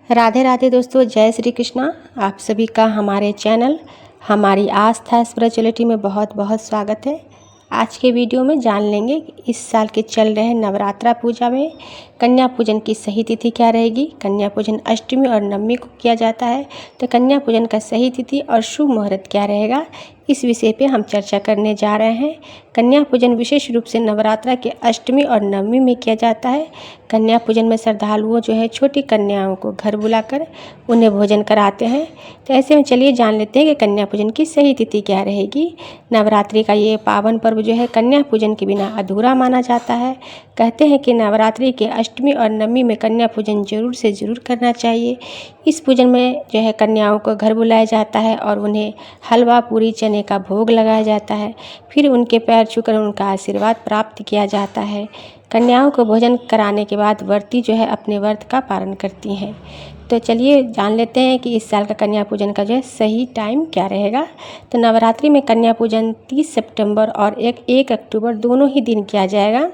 राधे राधे दोस्तों, जय श्री कृष्णा। आप सभी का हमारे चैनल हमारी आस्था स्पिरिचुअलिटी में बहुत बहुत स्वागत है। आज के वीडियो में जान लेंगे कि इस साल के चल रहे नवरात्रा पूजा में कन्या पूजन की सही तिथि क्या रहेगी। कन्या पूजन अष्टमी और नवमी को किया जाता है, तो कन्या पूजन का सही तिथि और शुभ मुहूर्त क्या रहेगा, इस विषय पे हम चर्चा करने जा रहे हैं। कन्या पूजन विशेष रूप से नवरात्रा के अष्टमी और नवमी में किया जाता है। कन्या पूजन में श्रद्धालुओं जो है छोटी कन्याओं को घर बुलाकर उन्हें भोजन कराते हैं। तो ऐसे में चलिए जान लेते हैं कि कन्या पूजन की सही तिथि क्या रहेगी। नवरात्रि का ये पावन पर्व जो है कन्या पूजन के बिना अधूरा माना जाता है। कहते हैं कि नवरात्रि के अष्टमी और नवमी में कन्या पूजन जरूर से ज़रूर करना चाहिए। इस पूजन में जो है कन्याओं को घर बुलाया जाता है और उन्हें हलवा पूरी चने का भोग लगाया जाता है। फिर उनके पैर छूकर उनका आशीर्वाद प्राप्त किया जाता है। कन्याओं को भोजन कराने के बाद व्रती जो है अपने व्रत का पालन करती हैं। तो चलिए जान लेते हैं कि इस साल का कन्या पूजन का जो है सही टाइम क्या रहेगा। तो नवरात्रि में कन्या पूजन 30 सितंबर और 1 अक्टूबर दोनों ही दिन किया जाएगा।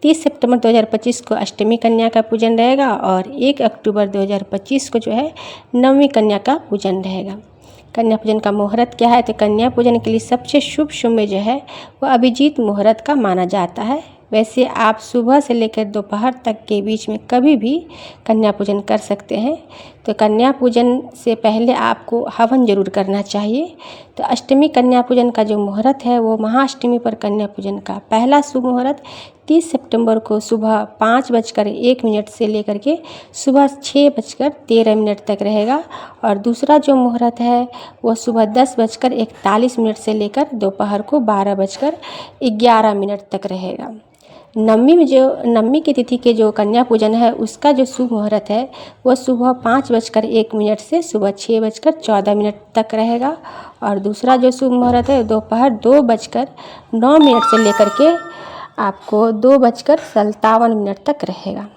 30 सितंबर 2025 को अष्टमी कन्या का पूजन रहेगा और 1 अक्टूबर 2025 को जो है नवमी कन्या का पूजन रहेगा। कन्या पूजन का मुहूर्त क्या है, तो कन्या पूजन के लिए सबसे शुभ समय जो है वह अभिजीत मुहूर्त का माना जाता है। वैसे आप सुबह से लेकर दोपहर तक के बीच में कभी भी कन्या पूजन कर सकते हैं। तो कन्या पूजन से पहले आपको हवन जरूर करना चाहिए। तो अष्टमी कन्या पूजन का जो मुहूर्त है वो महाअष्टमी पर कन्या पूजन का पहला शुभ मुहूर्त 30 सितंबर को सुबह 5:01 से लेकर के सुबह 6:13 तक रहेगा। और दूसरा जो मुहूर्त है वो सुबह 10:41 से लेकर दोपहर को 12:11 तक रहेगा। नवमी की तिथि के जो कन्या पूजन है उसका जो शुभ मुहूर्त है वो सुबह 5:01 से सुबह 6:14 तक रहेगा। और दूसरा जो शुभ मुहूर्त है दोपहर 2:09 से लेकर के आपको 2:57 तक रहेगा।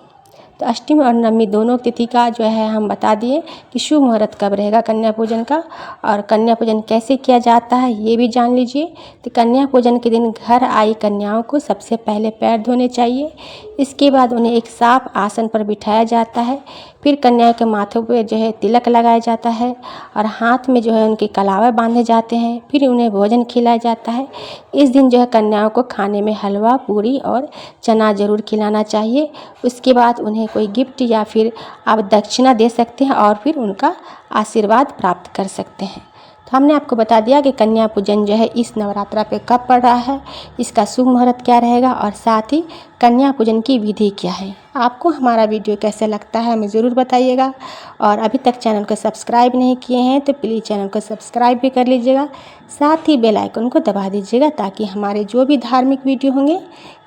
तो अष्टमी और नवमी दोनों तिथि का जो है हम बता दिए कि शुभ मुहूर्त कब रहेगा कन्या पूजन का, और कन्या पूजन कैसे किया जाता है ये भी जान लीजिए। तो कन्या पूजन के दिन घर आई कन्याओं को सबसे पहले पैर धोने चाहिए। इसके बाद उन्हें एक साफ आसन पर बिठाया जाता है। फिर कन्या के माथे पे जो है तिलक लगाया जाता है और हाथ में जो है उनके कलावे बांधे जाते हैं। फिर उन्हें भोजन खिलाया जाता है। इस दिन जो है कन्याओं को खाने में हलवा पूरी और चना ज़रूर खिलाना चाहिए। उसके बाद उन्हें कोई गिफ्ट या फिर आप दक्षिणा दे सकते हैं और फिर उनका आशीर्वाद प्राप्त कर सकते हैं। तो हमने आपको बता दिया कि कन्या पूजन जो है इस नवरात्रा पे कब पड़ रहा है, इसका शुभ मुहूर्त क्या रहेगा और साथ ही कन्या पूजन की विधि क्या है। आपको हमारा वीडियो कैसा लगता है हमें ज़रूर बताइएगा। और अभी तक चैनल को सब्सक्राइब नहीं किए हैं तो प्लीज़ चैनल को सब्सक्राइब भी कर लीजिएगा। साथ ही बेल आइकन को दबा दीजिएगा ताकि हमारे जो भी धार्मिक वीडियो होंगे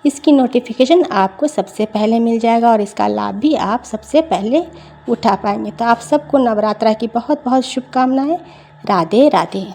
इसकी नोटिफिकेशन आपको सबसे पहले मिल जाएगा और इसका लाभ भी आप सबसे पहले उठा पाएंगे। तो आप सबको नवरात्रा की बहुत बहुत शुभकामनाएं। राधे राधे।